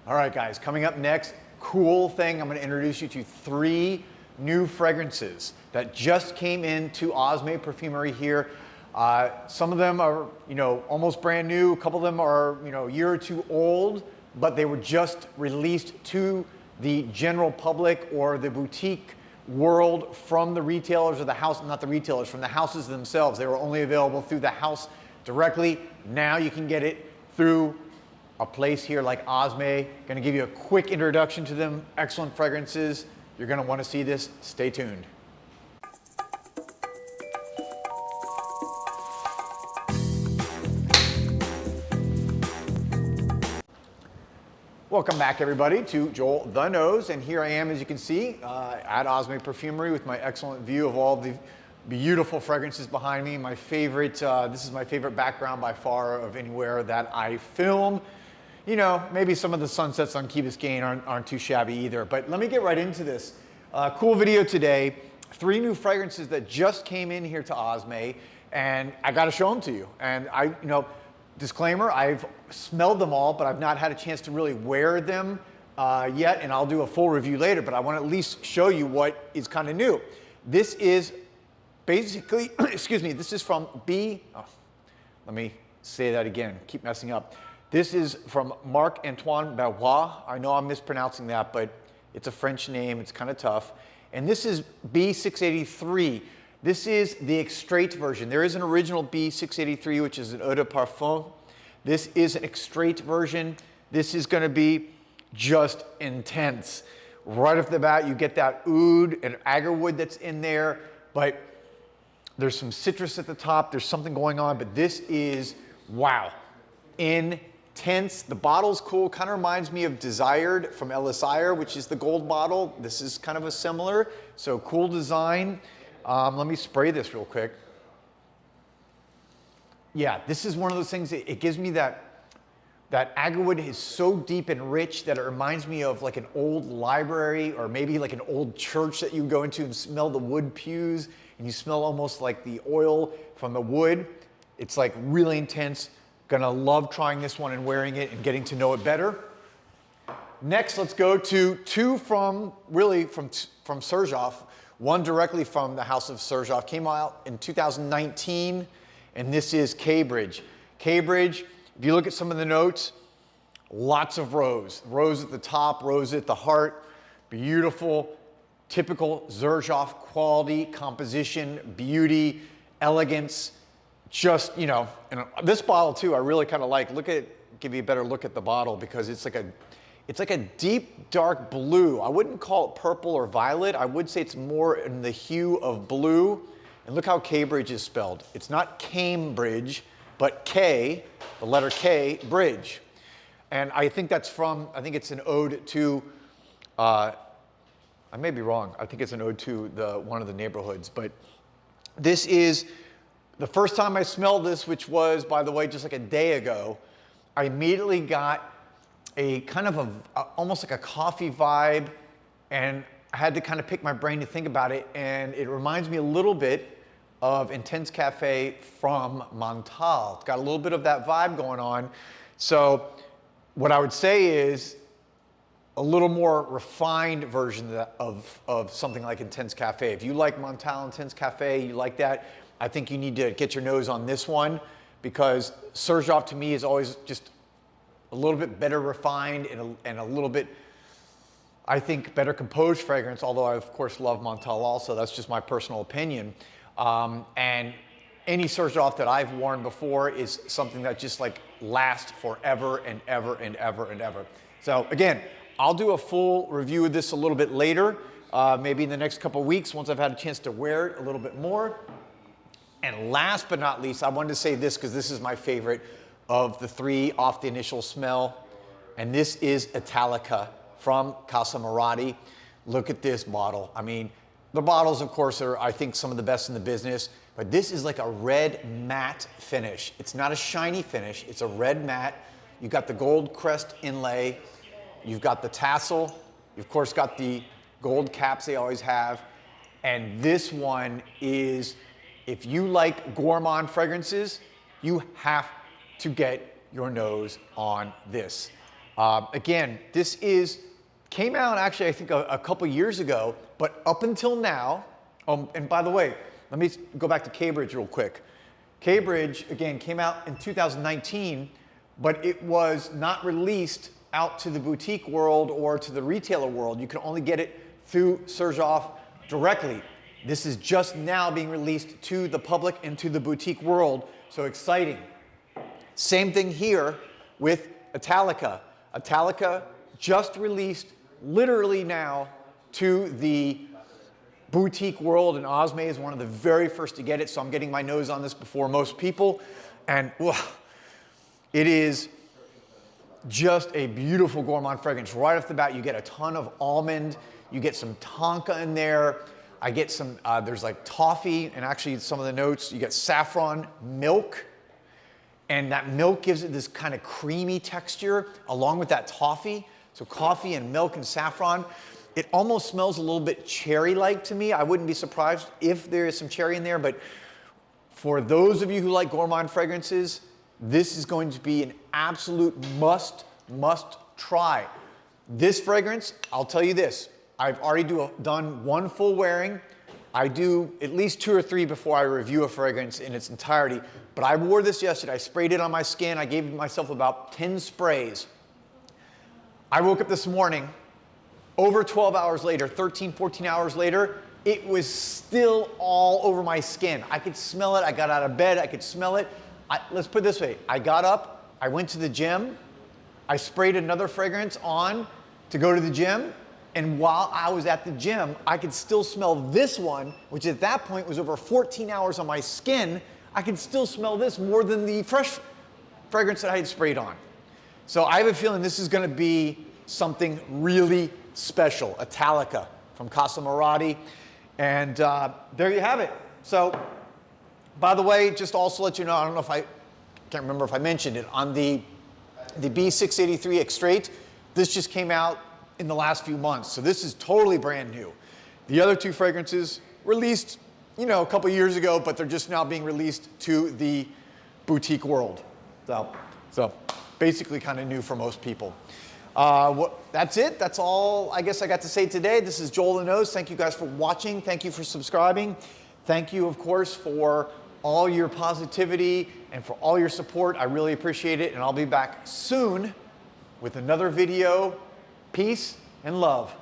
All right, guys, coming up next, cool thing, I'm going to introduce you to 3 new fragrances that just came into Osme Perfumery here. Some of them are, almost brand new. A couple of them are, a year or 2 old, but they were just released to the general public or the boutique world from the retailers or the house, not the retailers, from the houses themselves. They were only available through the house directly. Now you can get it through a place here like Osme. Going to give you a quick introduction to them. Excellent fragrances. You're going to want to see this. Stay tuned. Welcome back, everybody, to Joel the Nose, and here I am, as you can see, at Osme Perfumery with my excellent view of all the beautiful fragrances behind me. My favorite, this is my favorite background by far of anywhere that I film. Maybe some of the sunsets on Key Biscayne aren't too shabby either, but let me get right into this. Cool video today. 3 new fragrances that just came in here to Osme, and I got to show them to you. And disclaimer, I've smelled them all, but I've not had a chance to really wear them yet, and I'll do a full review later, but I want to at least show you what is kind of new. This is basically, excuse me, this is from let me say that again, keep messing up. This is from Marc-Antoine Barrois. I know I'm mispronouncing that, but it's a French name, it's kind of tough. And this is B683. This is the Extrait version. There is an original B683, which is an eau de parfum. This is an Extrait version. This is going to be just intense. Right off the bat, you get that oud and agarwood that's in there, but there's some citrus at the top. There's something going on, but this is, wow, intense. The bottle's cool. Kind of reminds me of Desired from Elisire, which is the gold bottle. This is kind of a similar, so cool design. Let me spray this real quick. Yeah, this is one of those things, it gives me that agarwood is so deep and rich that it reminds me of like an old library or maybe like an old church that you go into and smell the wood pews and you smell almost like the oil from the wood. It's like really intense. Gonna love trying this one and wearing it and getting to know it better. Next, let's go to 2 from Xerjoff. One directly from the house of Xerjoff, came out in 2019, and this is K Bridge. K Bridge, if you look at some of the notes, lots of rose. Rose at the top, rose at the heart, beautiful, typical Xerjoff quality, composition, beauty, elegance. Just, and this bottle too, I really kind of like. Give you a better look at the bottle because it's like a deep dark blue. I wouldn't call it purple or violet. I would say it's more in the hue of blue. And look how K Bridge is spelled. It's not Cambridge, but K, the letter K, Bridge. And I think that's I think it's an ode to, I may be wrong. I think it's an ode to one of the neighborhoods. But this is the first time I smelled this, which was, by the way, just like a day ago. I immediately got a kind of almost like a coffee vibe, and I had to kind of pick my brain to think about it, and it reminds me a little bit of Intense Cafe from Montal. It's got a little bit of that vibe going on. So what I would say is a little more refined version of something like Intense Cafe. If you like Montal Intense Cafe, you like that, I think you need to get your nose on this one, because Xerjoff to me is always just a little bit better refined and a little bit, I think, better composed fragrance, although I, of course, love Montal also. That's just my personal opinion. And any Xerjoff that I've worn before is something that just like lasts forever and ever and ever and ever. So again, I'll do a full review of this a little bit later, maybe in the next couple of weeks once I've had a chance to wear it a little bit more. And last but not least, I wanted to say this because this is my favorite of the 3 off the initial smell. And this is Italica from Casamorati. Look at this bottle. I mean, the bottles, of course, are, I think, some of the best in the business, but this is like a red matte finish. It's not a shiny finish, it's a red matte. You've got the gold crest inlay, you've got the tassel, you've, of course, got the gold caps they always have, and this one is, if you like gourmand fragrances, you have to get your nose on this. Again, this came out actually, I think, a couple years ago, but up until now, and by the way, let me go back to K Bridge real quick. K Bridge, again, came out in 2019, but it was not released out to the boutique world or to the retailer world. You can only get it through Xerjoff directly. This is just now being released to the public and to the boutique world, so exciting. Same thing here with Italica. Italica just released literally now to the boutique world, and Osme is one of the very first to get it, so I'm getting my nose on this before most people. And it is just a beautiful gourmand fragrance. Right off the bat, you get a ton of almond, you get some tonka in there, I get some, there's like toffee, and actually some of the notes, you get saffron, milk, and that milk gives it this kind of creamy texture along with that toffee. So coffee and milk and saffron. It almost smells a little bit cherry-like to me. I wouldn't be surprised if there is some cherry in there, but for those of you who like gourmand fragrances, this is going to be an absolute must try. This fragrance, I'll tell you this, I've already done one full wearing. I do at least 2 or 3 before I review a fragrance in its entirety, but I wore this yesterday. I sprayed it on my skin. I gave myself about 10 sprays. I woke up this morning, over 12 hours later, 13, 14 hours later, it was still all over my skin. I could smell it. I got out of bed. I could smell it. Let's put it this way. I got up. I went to the gym. I sprayed another fragrance on to go to the gym. And while I was at the gym, I could still smell this one, which at that point was over 14 hours on my skin. I could still smell this more than the fresh fragrance that I had sprayed on. So I have a feeling this is going to be something really special. Italica from Casamorati. And there you have it. So, by the way, just also let you know, I don't know if can't remember if I mentioned it, on the B683 Extrait, this just came out in the last few months. So this is totally brand new. The other 2 fragrances released, you know, a couple years ago, but they're just now being released to the boutique world. So basically kind of new for most people. That's it. That's all I guess I got to say today. This is JoelTheNose. Thank you guys for watching. Thank you for subscribing. Thank you, of course, for all your positivity and for all your support. I really appreciate it, and I'll be back soon with another video. Peace and love.